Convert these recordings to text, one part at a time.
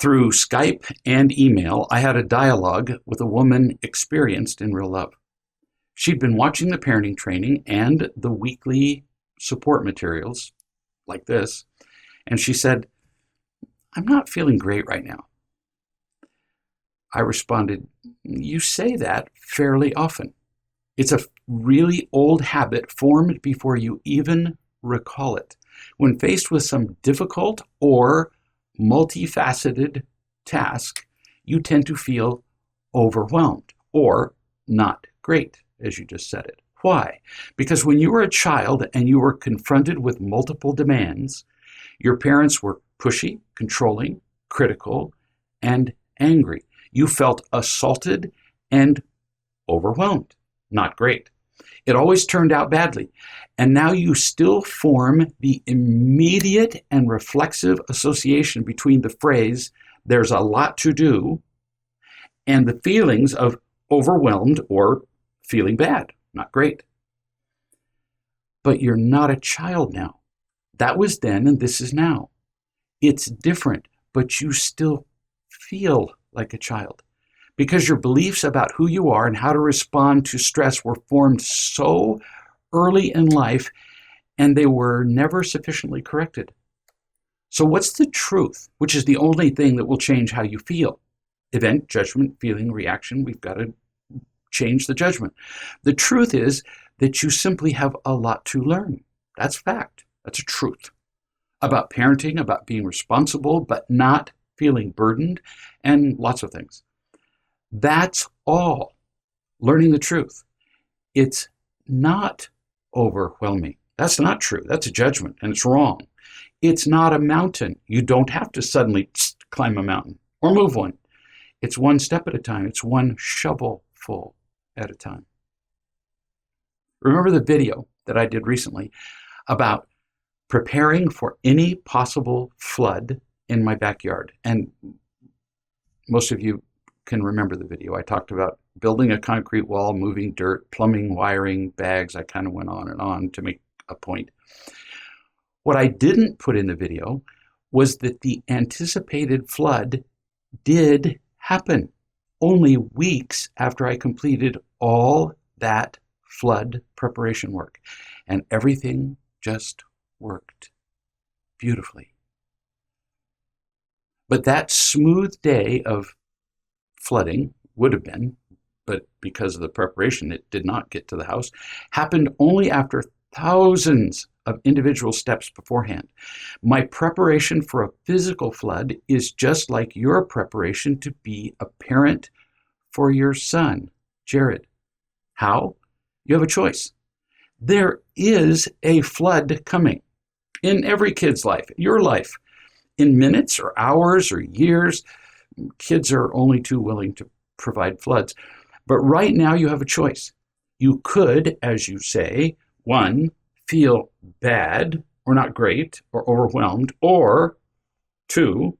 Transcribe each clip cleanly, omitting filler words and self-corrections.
Through Skype and email, I had a dialogue with a woman experienced in real love. She'd been watching the parenting training and the weekly support materials like this, and she said, "I'm not feeling great right now." I responded, "You say that fairly often. It's a really old habit formed before you even recall it. When faced with some difficult or multifaceted task, you tend to feel overwhelmed or not great, as you just said it. Why? Because when you were a child and you were confronted with multiple demands, your parents were pushy, controlling, critical, and angry. You felt assaulted and overwhelmed. Not great. It always turned out badly. And now you still form the immediate and reflexive association between the phrase, "there's a lot to do," and the feelings of overwhelmed or feeling bad, not great. But you're not a child now. That was then and this is now. It's different, but you still feel like a child because your beliefs about who you are and how to respond to stress were formed so early in life and they were never sufficiently corrected. So what's the truth, which is the only thing that will change how you feel? Event, judgment, feeling, reaction, we've got to change the judgment. The truth is that you simply have a lot to learn. That's fact. That's a truth. About parenting, about being responsible, but not feeling burdened, and lots of things. That's all. Learning the truth. It's not overwhelming. That's not true. That's a judgment, and it's wrong. It's not a mountain. You don't have to suddenly climb a mountain or move one. It's one step at a time. It's one shovelful at a time. Remember the video that I did recently about preparing for any possible flood in my backyard? And most of you can remember the video. I talked about building a concrete wall, moving dirt, plumbing, wiring, bags. I kind of went on and on to make a point. What I didn't put in the video was that the anticipated flood did happen only weeks after I completed all that flood preparation work. And everything just worked beautifully. But that smooth day of flooding would have been, but because of the preparation, it did not get to the house, happened only after thousands of individual steps beforehand. My preparation for a physical flood is just like your preparation to be a parent for your son, Jared. How? You have a choice. There is a flood coming in every kid's life, your life, in minutes or hours or years. Kids are only too willing to provide floods. But right now you have a choice. You could, as you say, one, feel bad or not great or overwhelmed, or two,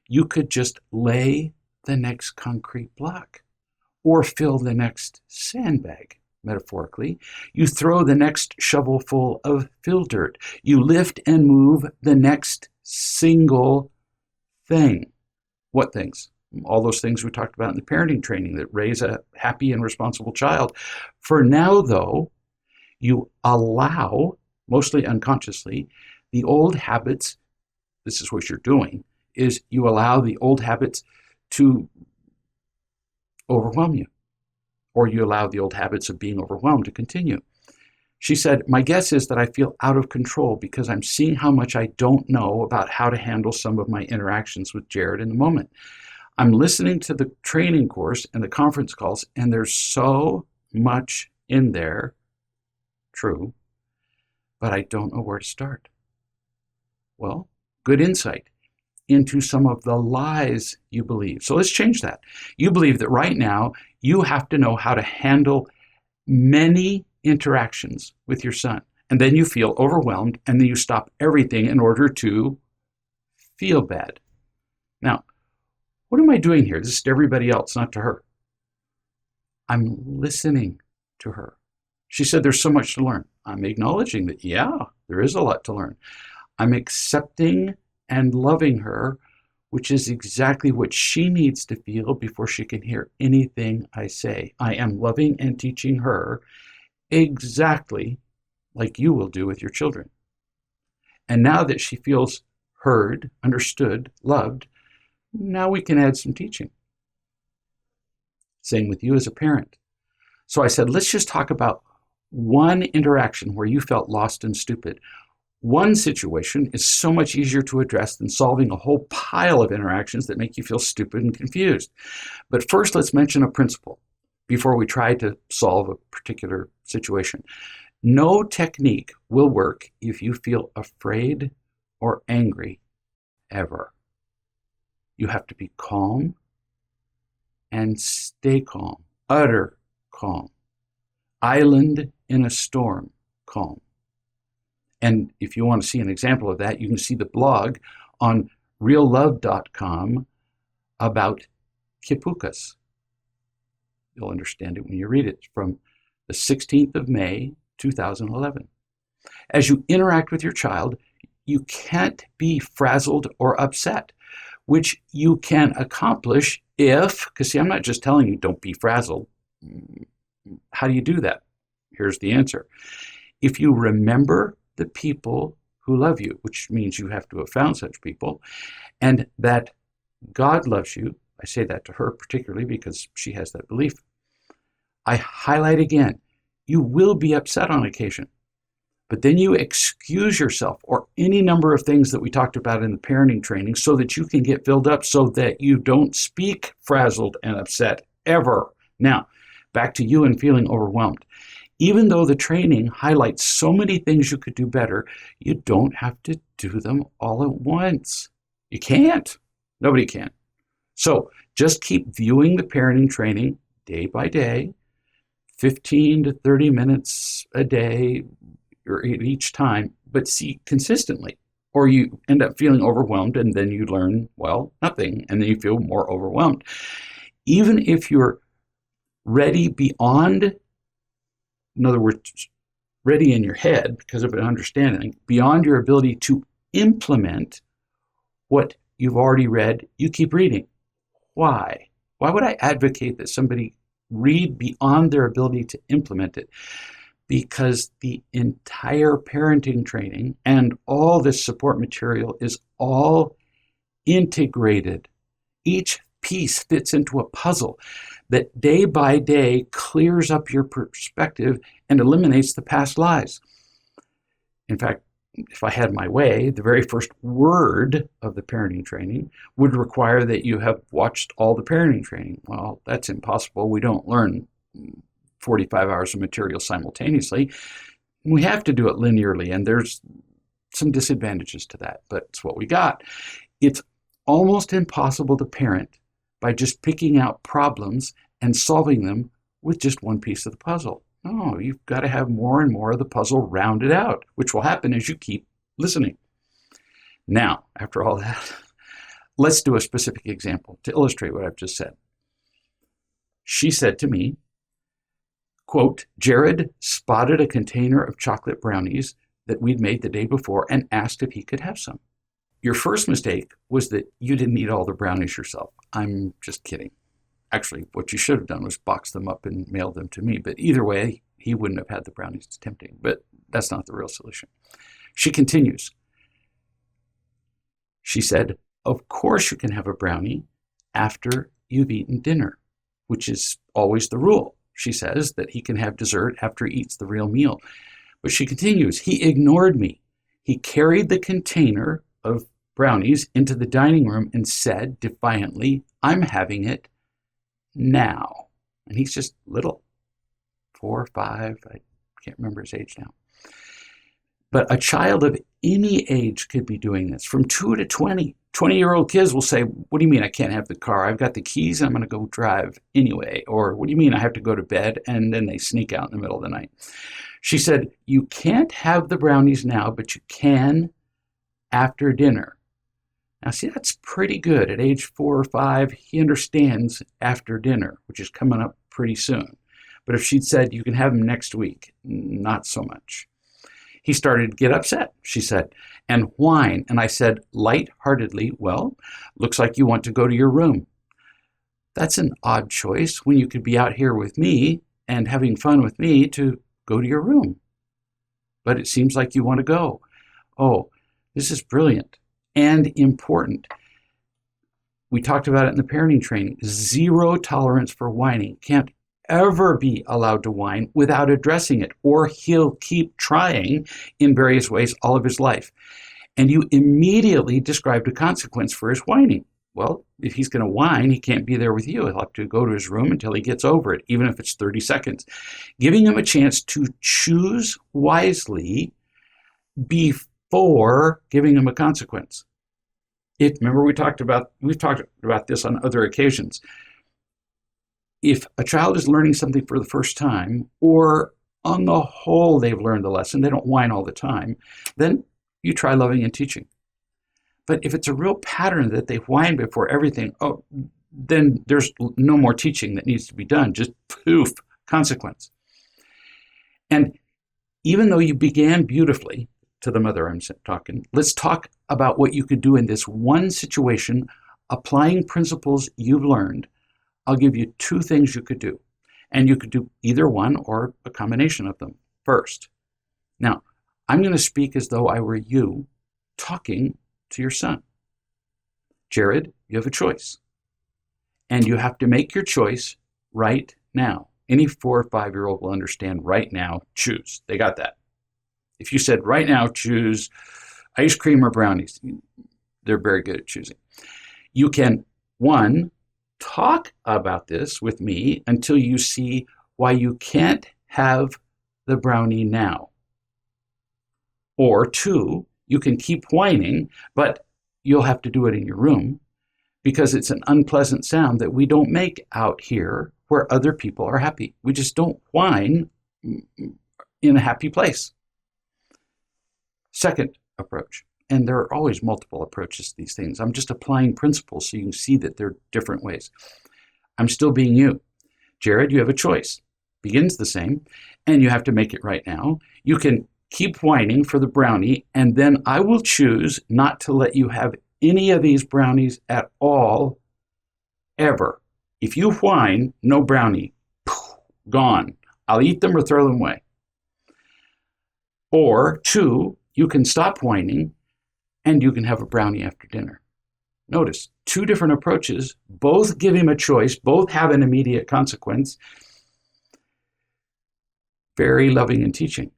you could just lay the next concrete block or fill the next sandbag. Metaphorically, you throw the next shovelful of fill dirt. You lift and move the next single thing. What things? All those things we talked about in the parenting training that raise a happy and responsible child. For now, though, you allow, mostly unconsciously, the old habits, this is what you're doing, is you allow the old habits to overwhelm you. Or you allow the old habits of being overwhelmed to continue. She said, "My guess is that I feel out of control because I'm seeing how much I don't know about how to handle some of my interactions with Jared in the moment. I'm listening to the training course and the conference calls, and there's so much in there, true, but I don't know where to start." Well, good insight into some of the lies you believe. So let's change that. You believe that right now you have to know how to handle many interactions with your son. And then you feel overwhelmed and then you stop everything in order to feel bad. Now, what am I doing here? This is to everybody else, not to her. I'm listening to her. She said there's so much to learn. I'm acknowledging that, yeah, there is a lot to learn. I'm accepting and loving her which is exactly what she needs to feel before she can hear anything I say. I am loving and teaching her exactly like you will do with your children. And now that she feels heard, understood, loved, now we can add some teaching. Same with you as a parent. So I said, let's just talk about one interaction where you felt lost and stupid. One situation is so much easier to address than solving a whole pile of interactions that make you feel stupid and confused. But first, let's mention a principle before we try to solve a particular situation. No technique will work if you feel afraid or angry ever. You have to be calm and stay calm, utter calm, island in a storm calm. And if you want to see an example of that, you can see the blog on reallove.com about kipukas. You'll understand it when you read it. It's from the 16th of May, 2011. As you interact with your child, you can't be frazzled or upset, which you can accomplish if, because see, I'm not just telling you don't be frazzled. How do you do that? Here's the answer. If you remember the people who love you, which means you have to have found such people, and that God loves you, I say that to her particularly because she has that belief. I highlight again, you will be upset on occasion, but then you excuse yourself or any number of things that we talked about in the parenting training so that you can get filled up so that you don't speak frazzled and upset ever. Now, back to you and feeling overwhelmed. Even though the training highlights so many things you could do better, you don't have to do them all at once. You can't. Nobody can. So just keep viewing the parenting training day by day, 15 to 30 minutes a day or each time, but see consistently. Or you end up feeling overwhelmed and then you learn, well, nothing, and then you feel more overwhelmed. Even if you're ready beyond, in other words, ready in your head because of an understanding, beyond your ability to implement what you've already read, you keep reading. Why? Why would I advocate that somebody read beyond their ability to implement it? Because the entire parenting training and all this support material is all integrated. Each piece fits into a puzzle that day by day clears up your perspective and eliminates the past lies. In fact, if I had my way, the very first word of the parenting training would require that you have watched all the parenting training. Well, that's impossible. We don't learn 45 hours of material simultaneously. We have to do it linearly, and there's some disadvantages to that, but it's what we got. It's almost impossible to parent by just picking out problems and solving them with just one piece of the puzzle. No, you've got to have more and more of the puzzle rounded out, which will happen as you keep listening. Now, after all that, let's do a specific example to illustrate what I've just said. She said to me, quote, Jared spotted a container of chocolate brownies that we'd made the day before and asked if he could have some. Your first mistake was that you didn't eat all the brownies yourself. I'm just kidding. Actually, what you should have done was box them up and mail them to me. But either way, he wouldn't have had the brownies. It's tempting, but that's not the real solution. She continues. She said, of course you can have a brownie after you've eaten dinner, which is always the rule. She says that he can have dessert after he eats the real meal. But she continues, he ignored me. He carried the container of brownies into the dining room and said defiantly, I'm having it now. And he's just little, 4 or 5, I can't remember his age now. But a child of any age could be doing this, from 2 to 20. 20-year-old kids will say, what do you mean I can't have the car? I've got the keys and I'm going to go drive anyway. Or what do you mean I have to go to bed? And then they sneak out in the middle of the night. She said, you can't have the brownies now, but you can after dinner. Now, see, that's pretty good. At age 4 or 5, he understands after dinner, which is coming up pretty soon. But if she'd said, you can have them next week, not so much. He started to get upset, she said, and whine. And I said lightheartedly, well, looks like you want to go to your room. That's an odd choice when you could be out here with me and having fun with me to go to your room. But it seems like you want to go. Oh, this is brilliant and important. We talked about it in the parenting training. Zero tolerance for whining. Can't ever be allowed to whine without addressing it, or he'll keep trying in various ways all of his life. And you immediately described a consequence for his whining. Well, if he's going to whine, he can't be there with you. He'll have to go to his room until he gets over it, even if it's 30 seconds. Giving him a chance to choose wisely before giving him a consequence. Remember, we've talked about this on other occasions. If a child is learning something for the first time, or on the whole they've learned the lesson, they don't whine all the time, then you try loving and teaching. But if it's a real pattern that they whine before everything, then there's no more teaching that needs to be done. Just poof, consequence. And even though you began beautifully, to the mother I'm talking, let's talk about what you could do in this one situation, applying principles you've learned. I'll give you two things you could do. And you could do either one or a combination of them. First, now, I'm going to speak as though I were you talking to your son. Jared, you have a choice. And you have to make your choice right now. Any 4 or 5-year-old will understand right now, choose. They got that. If you said right now, choose ice cream or brownies, they're very good at choosing. You can, one, talk about this with me until you see why you can't have the brownie now. Or two, you can keep whining, but you'll have to do it in your room because it's an unpleasant sound that we don't make out here where other people are happy. We just don't whine in a happy place. Second approach, and there are always multiple approaches to these things. I'm just applying principles so you can see that there are different ways. I'm still being you. Jared, you have a choice. Begins the same, and you have to make it right now. You can keep whining for the brownie, and then I will choose not to let you have any of these brownies at all, ever. If you whine, no brownie. Gone. I'll eat them or throw them away. Or two, you can stop whining and you can have a brownie after dinner. Notice, two different approaches, both give him a choice, both have an immediate consequence. Very loving and teaching.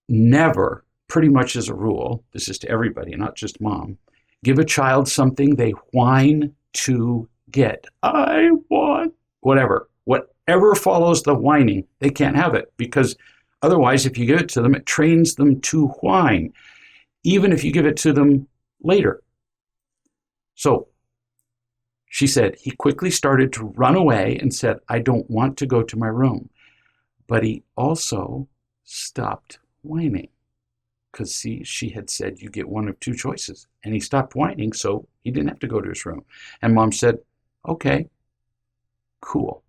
Never, pretty much as a rule, this is to everybody, not just mom, give a child something they whine to get. I want whatever. Whatever follows the whining, they can't have it because otherwise, if you give it to them, it trains them to whine, even if you give it to them later. So she said, he quickly started to run away and said, I don't want to go to my room. But he also stopped whining because she had said you get one of two choices. And he stopped whining, so he didn't have to go to his room. And mom said, okay, cool.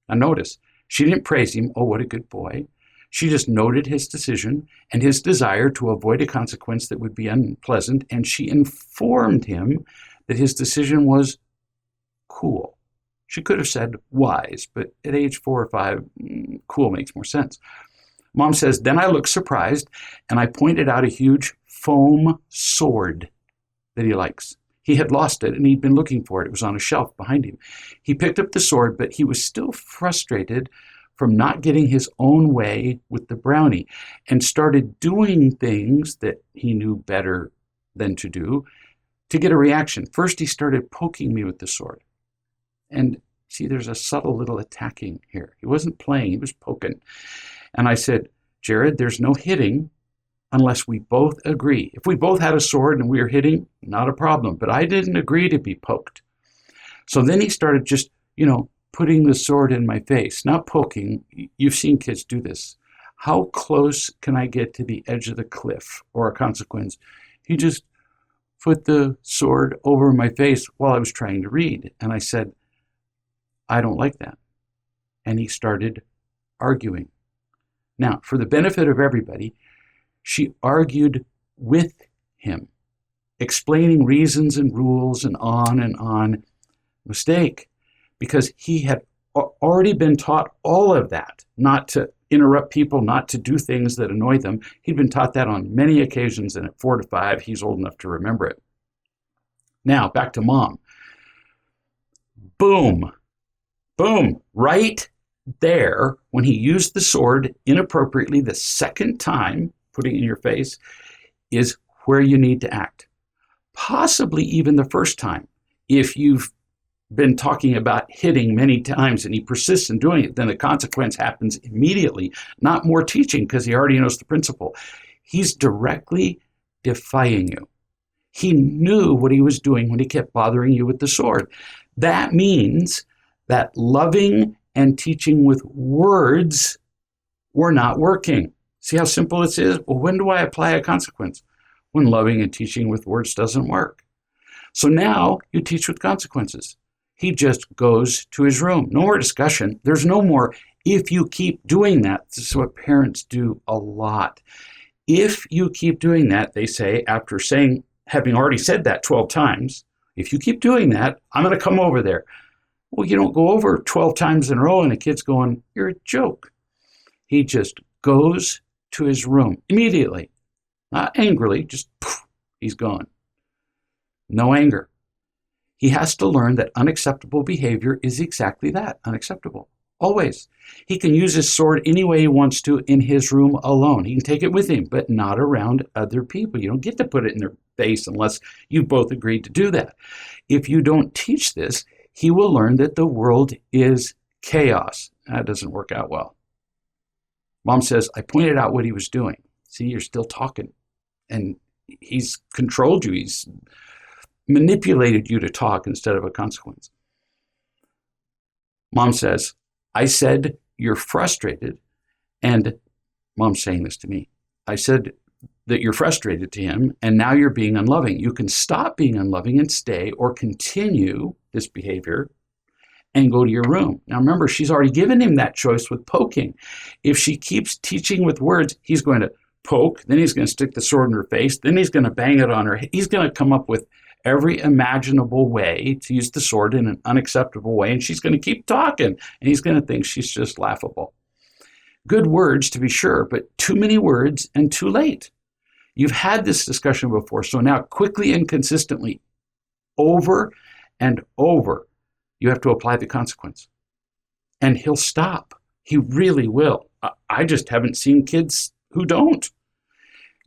Now notice, she didn't praise him. Oh, what a good boy. She just noted his decision and his desire to avoid a consequence that would be unpleasant, and she informed him that his decision was cool. She could have said wise, but at age 4 or 5, cool makes more sense. Mom says, then I looked surprised, and I pointed out a huge foam sword that he likes. He had lost it, and he'd been looking for it. It was on a shelf behind him. He picked up the sword, but he was still frustrated from not getting his own way with the brownie and started doing things that he knew better than to do to get a reaction. First, he started poking me with the sword. And see, there's a subtle little attacking here. He wasn't playing, he was poking. And I said, Jared, there's no hitting unless we both agree. If we both had a sword and we were hitting, not a problem. But I didn't agree to be poked. So then he started just, putting the sword in my face, not poking. You've seen kids do this. How close can I get to the edge of the cliff or a consequence? He just put the sword over my face while I was trying to read. And I said, I don't like that. And he started arguing. Now, for the benefit of everybody, She argued with him, explaining reasons and rules and on and on. Mistake, because he had already been taught all of that, not to interrupt people, not to do things that annoy them. He'd been taught that on many occasions, and at 4 to 5, he's old enough to remember it. Now, back to mom. Boom, boom, right there, when he used the sword inappropriately the second time, putting it in your face, is where you need to act. Possibly even the first time. If you've been talking about hitting many times and he persists in doing it, then the consequence happens immediately, not more teaching because he already knows the principle. He's directly defying you. He knew what he was doing when he kept bothering you with the sword. That means that loving and teaching with words were not working. See how simple this is? Well, when do I apply a consequence? When loving and teaching with words doesn't work. So now you teach with consequences. He just goes to his room. No more discussion. There's no more, if you keep doing that. This is what parents do a lot. If you keep doing that, they say, after having already said that 12 times, if you keep doing that, I'm going to come over there. Well, you don't go over 12 times in a row and the kid's going, you're a joke. He just goes to his room immediately. Not angrily, just poof, he's gone. No anger. He has to learn that unacceptable behavior is exactly that, unacceptable. Always. He can use his sword any way he wants to in his room alone. He can take it with him, but not around other people. You don't get to put it in their face unless you both agreed to do that. If you don't teach this, he will learn that the world is chaos. That doesn't work out well. Mom says, I pointed out what he was doing. See, you're still talking. And he's controlled you. He's manipulated you to talk instead of a consequence. Mom says, I said you're frustrated, and Mom's saying this to me. I said that you're frustrated to him, and now you're being unloving. You can stop being unloving and stay, or continue this behavior and go to your room. Now remember, she's already given him that choice with poking. If she keeps teaching with words, he's going to poke, then he's going to stick the sword in her face, then he's going to bang it on her. He's going to come up with every imaginable way to use the sword in an unacceptable way, and she's going to keep talking, and he's going to think she's just laughable. Good words, to be sure, but too many words and too late. You've had this discussion before, so now quickly and consistently, over and over, you have to apply the consequence. And he'll stop. He really will. I just haven't seen kids who don't.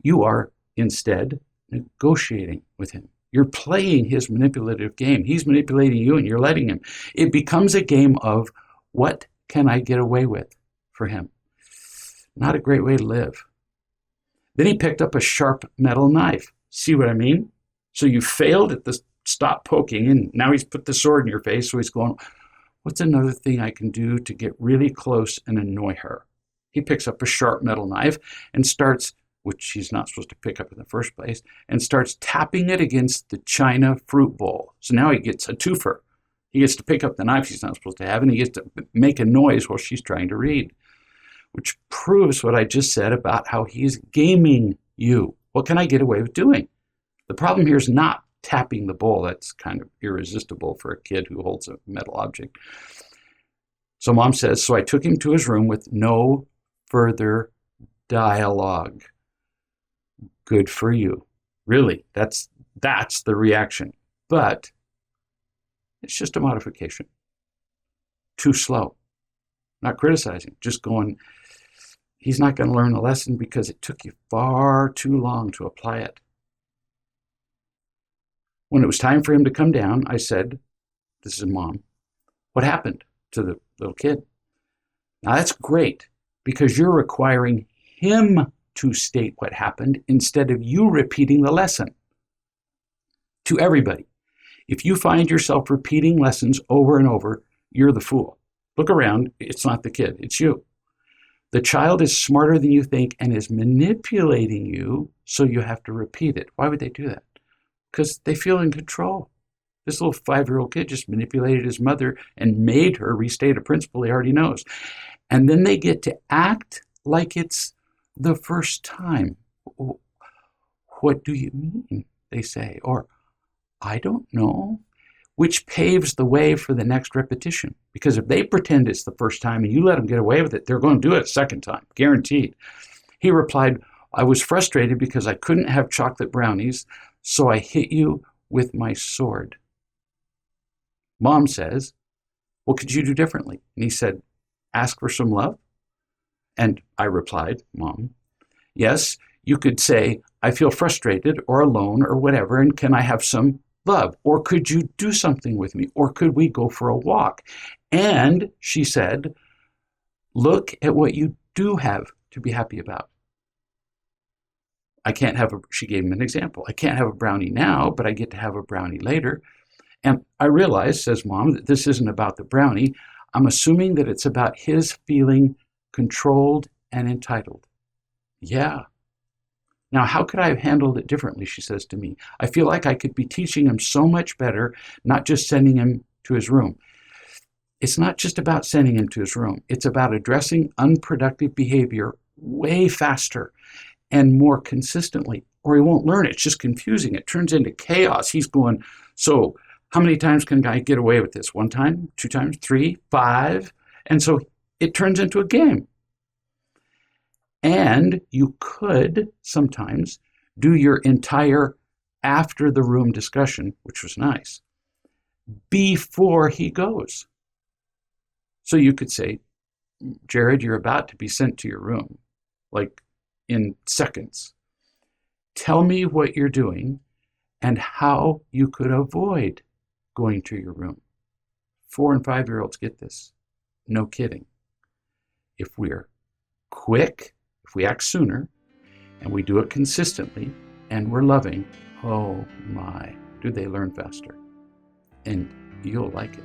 You are instead negotiating with him. You're playing his manipulative game. He's manipulating you and you're letting him. It becomes a game of what can I get away with for him? Not a great way to live. Then he picked up a sharp metal knife. See what I mean? So you failed at the stop poking, and now he's put the sword in your face, so he's going, what's another thing I can do to get really close and annoy her? He picks up a sharp metal knife and starts, which he's not supposed to pick up in the first place, and starts tapping it against the china fruit bowl. So now he gets a twofer. He gets to pick up the knife he's not supposed to have, and he gets to make a noise while she's trying to read, which proves what I just said about how he's gaming you. What can I get away with doing? The problem here is not tapping the bowl. That's kind of irresistible for a kid who holds a metal object. So Mom says, so I took him to his room with no further dialogue. Good for you. Really, that's the reaction. But it's just a modification. Too slow. Not criticizing, just going, he's not going to learn the lesson because it took you far too long to apply it. When it was time for him to come down, I said, this is Mom, what happened to the little kid? Now that's great because you're requiring him to state what happened instead of you repeating the lesson. To everybody, if you find yourself repeating lessons over and over, you're the fool. Look around, it's not the kid, it's you. The child is smarter than you think and is manipulating you, so you have to repeat it. Why would they do that? Because they feel in control. This little 5-year-old kid just manipulated his mother and made her restate a principle he already knows. And then they get to act like it's the first time. What do you mean? They say, or I don't know, which paves the way for the next repetition. Because if they pretend it's the first time and you let them get away with it, they're going to do it a second time, guaranteed. He replied, I was frustrated because I couldn't have chocolate brownies, so I hit you with my sword. Mom says, what could you do differently? And he said, ask for some love. And I replied, Mom, yes, you could say, I feel frustrated or alone or whatever, and can I have some love? Or could you do something with me? Or could we go for a walk? And she said, look at what you do have to be happy about. She gave him an example. I can't have a brownie now, but I get to have a brownie later. And I realize, says Mom, that this isn't about the brownie. I'm assuming that it's about his feeling controlled and entitled. Yeah. Now, how could I have handled it differently, she says to me. I feel like I could be teaching him so much better, not just sending him to his room. It's not just about sending him to his room. It's about addressing unproductive behavior way faster and more consistently, or he won't learn it. It's just confusing. It turns into chaos. He's going, so how many times can I get away with this? 1 time, 2 times, 3, 5? And so it turns into a game. And you could sometimes do your entire after the room discussion, which was nice, before he goes. So you could say, Jared, you're about to be sent to your room, like in seconds. Tell me what you're doing and how you could avoid going to your room. 4 and 5-year-olds get this. No kidding. If we're quick, if we act sooner, and we do it consistently, and we're loving, oh my, do they learn faster. And you'll like it.